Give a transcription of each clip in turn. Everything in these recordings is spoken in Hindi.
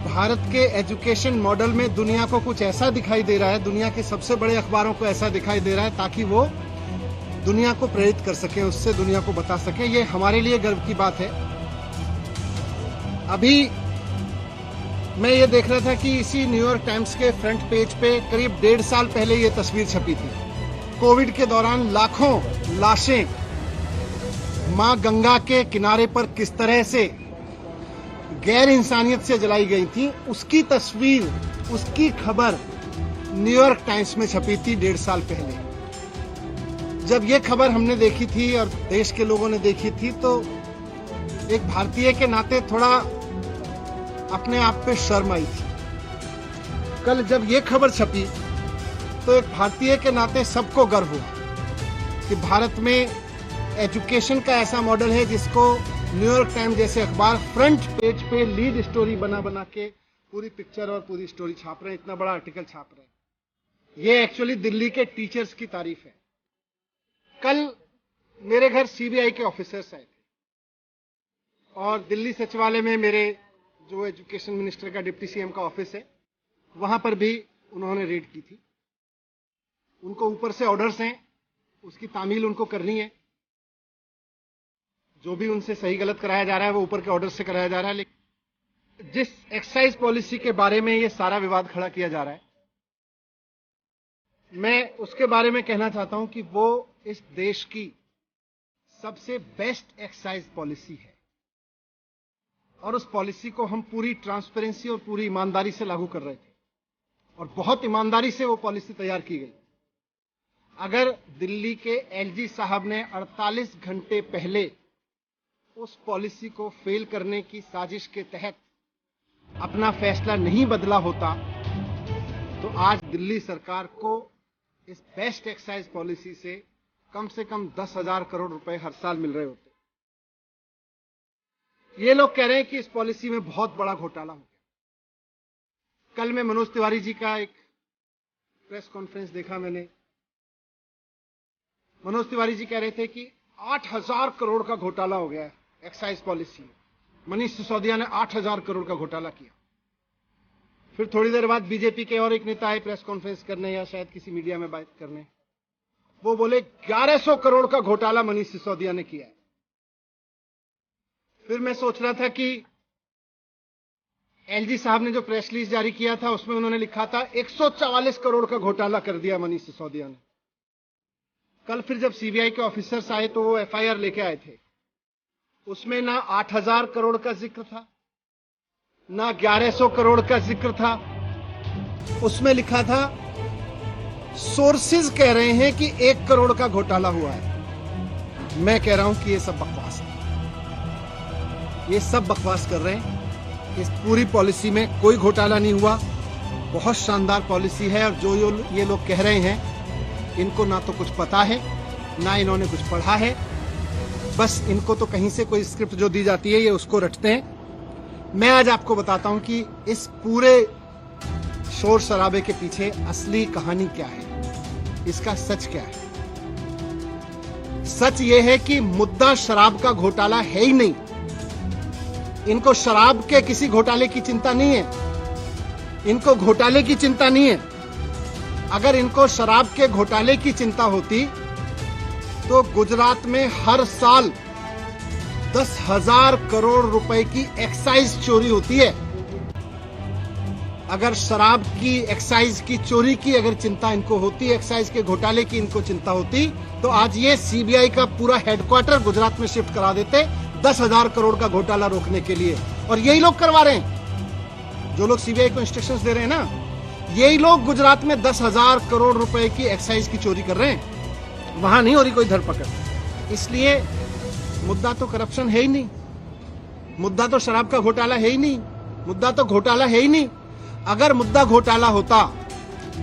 भारत के एजुकेशन मॉडल में दुनिया को कुछ ऐसा दिखाई दे रहा है, दुनिया के सबसे बड़े अखबारों को ऐसा दिखाई दे रहा है ताकि वो दुनिया को प्रेरित कर सके, उससे दुनिया को बता सके। ये हमारे लिए गर्व की बात है। अभी मैं ये देख रहा था कि इसी न्यूयॉर्क टाइम्स के फ्रंट पेज पे करीब 1.5 साल पहले ये तस्वीर छपी थी। कोविड के दौरान लाखों लाशें मां गंगा के किनारे पर किस तरह से गैर इंसानियत से जलाई गई थी, उसकी तस्वीर, उसकी खबर न्यूयॉर्क टाइम्स में छपी थी 1.5 साल पहले। जब ये खबर हमने देखी थी और देश के लोगों ने देखी थी तो एक भारतीय के नाते थोड़ा अपने आप पे शर्म आई थी। कल जब ये खबर छपी तो एक भारतीय के नाते सबको गर्व हुआ कि भारत में एजुकेशन का ऐसा मॉडल है जिसको न्यूयॉर्क टाइम्स जैसे अखबार फ्रंट पेज पे लीड स्टोरी बना बना के पूरी पिक्चर और पूरी स्टोरी छाप रहे हैं, इतना बड़ा आर्टिकल छाप रहे हैं। ये एक्चुअली दिल्ली के टीचर्स की तारीफ है। कल मेरे घर सीबीआई के ऑफिसर्स आए थे और दिल्ली सचिवालय में मेरे जो एजुकेशन मिनिस्टर का डिप्टी सीएम का ऑफिस है, वहां पर भी उन्होंने रेड की थी। उनको ऊपर से ऑर्डर्स हैं, उसकी तामील उनको करनी है। जो भी उनसे सही गलत कराया जा रहा है वो ऊपर के ऑर्डर से कराया जा रहा है। लेकिन जिस एक्साइज पॉलिसी के बारे में ये सारा विवाद खड़ा किया जा रहा है, मैं उसके बारे में कहना चाहता हूं कि वो इस देश की सबसे बेस्ट एक्साइज पॉलिसी है और उस पॉलिसी को हम पूरी ट्रांसपेरेंसी और पूरी ईमानदारी से लागू कर रहे थे और बहुत ईमानदारी से वो पॉलिसी तैयार की गई। अगर दिल्ली के एलजी साहब ने 48 घंटे पहले उस पॉलिसी को फेल करने की साजिश के तहत अपना फैसला नहीं बदला होता तो आज दिल्ली सरकार को इस बेस्ट एक्साइज पॉलिसी से कम 10,000 करोड़ रुपए हर साल मिल रहे होते। ये लोग कह रहे हैं कि इस पॉलिसी में बहुत बड़ा घोटाला हो गया। कल मैं मनोज तिवारी जी का एक प्रेस कॉन्फ्रेंस देखा मैंने। मनोज तिवारी जी कह रहे थे कि 8,000 करोड़ का घोटाला हो गया है एक्साइज पॉलिसी में। मनीष सिसोदिया ने 8,000 करोड़ का घोटाला किया। फिर थोड़ी देर बाद बीजेपी के और एक नेता आए प्रेस कॉन्फ्रेंस करने या शायद किसी मीडिया में बात करने, वो बोले 1100 करोड़ का घोटाला मनीष सिसोदिया ने किया है। फिर मैं सोच रहा था कि एलजी साहब ने जो प्रेस रिलीज जारी किया था उसमें उन्होंने लिखा था 144 करोड़ का घोटाला कर दिया मनीष सिसोदिया ने। कल फिर जब सीबीआई के ऑफिसर्स आए तो वो एफआईआर लेके आए थे, उसमें ना 8,000 करोड़ का जिक्र था, ना 1100 करोड़ का जिक्र था। उसमें लिखा था सोर्सेज कह रहे हैं कि 1 करोड़ का घोटाला हुआ है। मैं कह रहा हूं कि ये सब बकवास है, ये सब बकवास कर रहे हैं। इस पूरी पॉलिसी में कोई घोटाला नहीं हुआ, बहुत शानदार पॉलिसी है। और जो ये लोग कह रहे हैं, इनको ना तो कुछ पता है ना इन्होंने कुछ पढ़ा है, बस इनको तो कहीं से कोई स्क्रिप्ट जो दी जाती है ये उसको रटते हैं। मैं आज आपको बताता हूं कि इस पूरे शोर शराबे के पीछे असली कहानी क्या है, इसका सच क्या है। सच ये है कि मुद्दा शराब का घोटाला है ही नहीं। इनको शराब के किसी घोटाले की चिंता नहीं है, इनको घोटाले की चिंता नहीं है। अगर इनको शराब के घोटाले की चिंता होती तो गुजरात में हर साल 10,000 करोड़ रुपए की एक्साइज चोरी होती है। अगर शराब की एक्साइज की चोरी की अगर चिंता इनको होती, एक्साइज के घोटाले की इनको चिंता होती, तो आज ये सीबीआई का पूरा हेडक्वार्टर गुजरात में शिफ्ट करा देते 10,000 करोड़ का घोटाला रोकने के लिए। और यही लोग करवा रहे हैं, जो लोग सीबीआई को इंस्ट्रक्शंस दे रहे हैं ना, यही लोग गुजरात में 10,000 करोड़ रुपए की एक्साइज की चोरी कर रहे हैं। वहां नहीं हो रही कोई धरपकड़। इसलिए मुद्दा तो करप्शन है ही नहीं, मुद्दा तो शराब का घोटाला है ही नहीं, मुद्दा तो घोटाला है ही नहीं। अगर मुद्दा घोटाला होता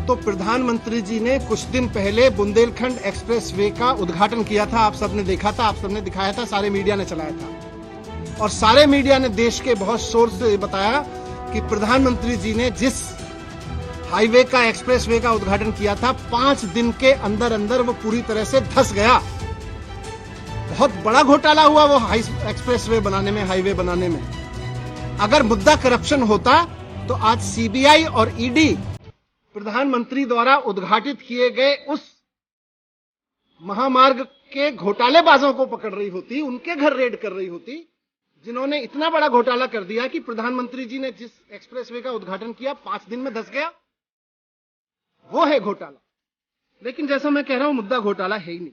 तो प्रधानमंत्री जी ने कुछ दिन पहले बुंदेलखंड एक्सप्रेसवे का उद्घाटन किया था। आप सबने देखा था, आप सबने दिखाया था, सारे मीडिया ने चलाया था और सारे मीडिया ने देश के बहुत शोर से बताया कि प्रधानमंत्री जी ने जिस हाईवे का, एक्सप्रेसवे का उद्घाटन किया था, 5 दिन के अंदर अंदर वो पूरी तरह से धंस गया। बहुत बड़ा घोटाला हुआ वो एक्सप्रेसवे बनाने में, हाईवे बनाने में। अगर मुद्दा करप्शन होता तो आज सीबीआई और ईडी प्रधानमंत्री द्वारा उद्घाटित किए गए उस महामार्ग के घोटालेबाजों को पकड़ रही होती, उनके घर रेड कर रही होती, जिन्होंने इतना बड़ा घोटाला कर दिया कि प्रधानमंत्री जी ने जिस एक्सप्रेसवे का उद्घाटन किया 5 दिन में धंस गया, वो है घोटाला। लेकिन जैसा मैं कह रहा हूं, मुद्दा घोटाला है ही नहीं।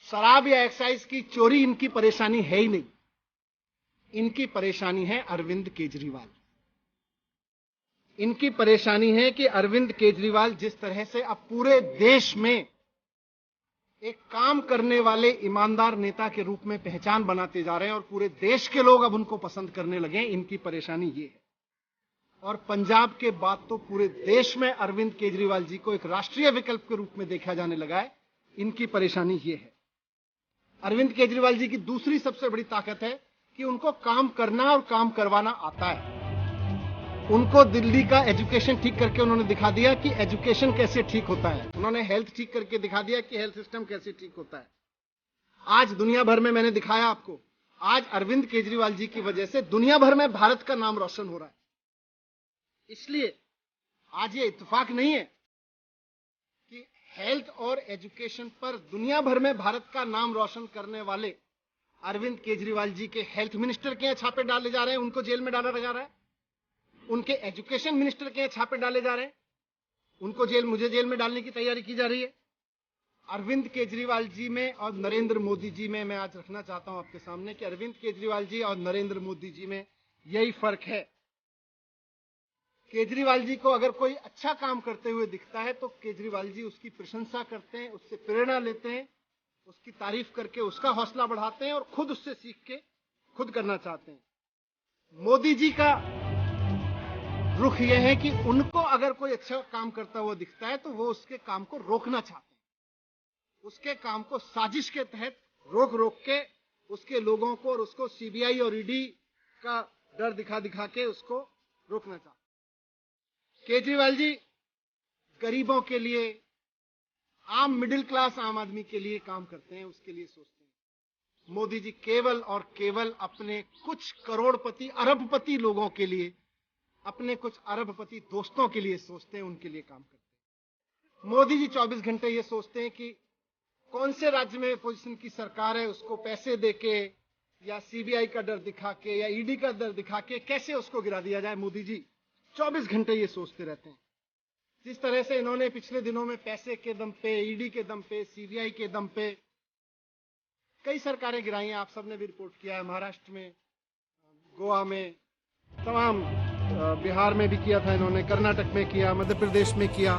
शराब या एक्साइज की चोरी इनकी परेशानी है ही नहीं। इनकी परेशानी है अरविंद केजरीवाल। इनकी परेशानी है कि अरविंद केजरीवाल जिस तरह से अब पूरे देश में एक काम करने वाले ईमानदार नेता के रूप में पहचान बनाते जा रहे हैं और पूरे देश के लोग अब उनको पसंद करने लगे हैं, इनकी परेशानी ये है। और पंजाब के बाद तो पूरे देश में अरविंद केजरीवाल जी को एक राष्ट्रीय विकल्प के रूप में देखा जाने लगा है। इनकी परेशानी ये है। अरविंद केजरीवाल जी की दूसरी सबसे बड़ी ताकत है कि उनको काम करना और काम करवाना आता है। उनको दिल्ली का एजुकेशन ठीक करके उन्होंने दिखा दिया कि एजुकेशन कैसे ठीक होता है। उन्होंने हेल्थ ठीक करके दिखा दिया कि हेल्थ सिस्टम कैसे ठीक होता है। आज दुनिया भर में मैंने दिखाया आपको, आज अरविंद केजरीवाल जी की वजह से दुनिया भर में भारत का नाम रोशन हो रहा है। इसलिए आज ये इत्तेफाक नहीं है कि हेल्थ और एजुकेशन पर दुनिया भर में भारत का नाम रोशन करने वाले अरविंद केजरीवाल जी के हेल्थ मिनिस्टर के छापे डाले जा रहे हैं, उनको जेल में डाला जा रहा है। उनके एजुकेशन मिनिस्टर के छापे डाले जा रहे हैं, उनको मुझे जेल में डालने की तैयारी की जा रही है। अरविंद केजरीवाल जी में और नरेंद्र मोदी जी में मैं आज रखना चाहता हूं आपके सामने कि अरविंद केजरीवाल जी और नरेंद्र मोदी जी में यही फर्क है। केजरीवाल जी को अगर कोई अच्छा काम करते हुए दिखता है तो केजरीवाल जी उसकी प्रशंसा करते हैं, उससे प्रेरणा लेते हैं, उसकी तारीफ करके उसका हौसला बढ़ाते हैं और खुद उससे सीख के खुद करना चाहते हैं। मोदी जी का रुख यह है कि उनको अगर कोई अच्छा काम करता हुआ दिखता है तो वो उसके काम को रोकना चाहते हैं, उसके काम को साजिश के तहत रोक के उसके लोगों को और उसको सीबीआई और ईडी का डर दिखा दिखा के उसको रोकना चाहते हैं। केजरीवाल जी गरीबों के लिए, आम मिडिल क्लास आम आदमी के लिए काम करते हैं, उसके लिए सोचते हैं। मोदी जी केवल और केवल अपने कुछ करोड़पति अरबपति लोगों के लिए, अपने कुछ अरबपति दोस्तों के लिए सोचते हैं, उनके लिए काम करते हैं। मोदी जी 24 घंटे ये सोचते हैं कि कौन से राज्य में पोजीशन की सरकार है, उसको पैसे देके या सीबीआई का डर दिखा के या ईडी का डर दिखा के कैसे उसको गिरा दिया जाए। मोदी जी 24 घंटे ये सोचते रहते हैं। जिस तरह से इन्होंने पिछले दिनों में पैसे के दम पे, ईडी के दम पे, सीबीआई के दम पे कई सरकारें गिराई हैं, आप सबने भी रिपोर्ट किया है। महाराष्ट्र में, गोवा में, तमाम बिहार में भी किया था इन्होंने, कर्नाटक में किया, मध्य प्रदेश में किया।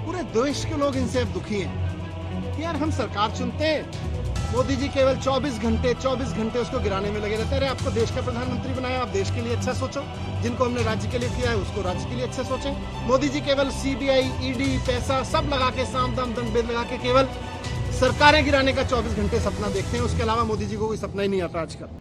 पूरे देश के लोग इनसे अब दुखी हैं कि यार हम सरकार चुनते हैं, मोदी जी केवल 24 घंटे उसको गिराने में लगे रहते हैं। अरे आपको देश का प्रधानमंत्री बनाया, आप देश के लिए अच्छा सोचो। जिनको हमने राज्य के लिए किया है उसको राज्य के लिए अच्छा सोचें। मोदी जी केवल सीबीआई, ईडी, पैसा सब लगा के, साम दाम दंड भेद लगा के केवल सरकारें गिराने का 24 घंटे सपना देखते हैं। उसके अलावा मोदी जी को कोई सपना ही नहीं आता आजकल।